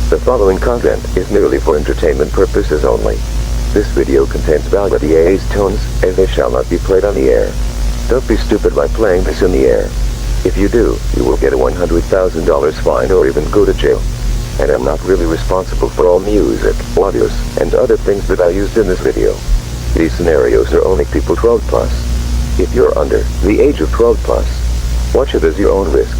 The following content is merely for entertainment purposes only. This video contains valid EAS tones, and they shall not be played on the air. Don't be stupid by playing this in the air. If you do, you will get a $100,000 fine or even go to jail. And I'm not really responsible for all music, audios, and other things that I used in this video. These scenarios are only people 12 plus. If you're under the age of 12 plus, watch it as your own risk.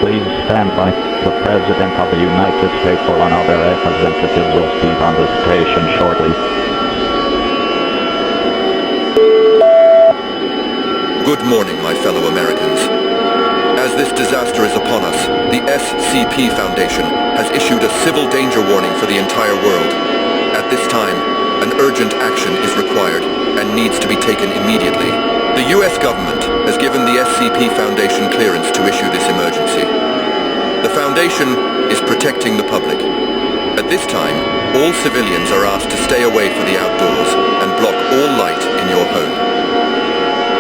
Please stand by. The President of the United States or another representative will speak on the station shortly. Good morning, my fellow Americans. As this disaster is upon us, the SCP Foundation has issued a civil danger warning for the entire world. At this time, an urgent action is required and needs to be taken immediately. The US government has given the SCP Foundation clearance to issue this emergency. The Foundation is protecting the public. At this time, all civilians are asked to stay away from the outdoors and block all light in your home.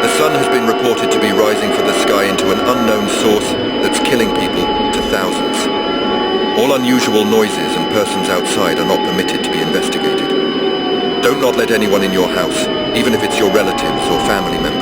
The sun has been reported to be rising from the sky into an unknown source that's killing people to thousands. All unusual noises and persons outside are not permitted to be investigated. Don't not let anyone in your house, even if it's your relatives or family members,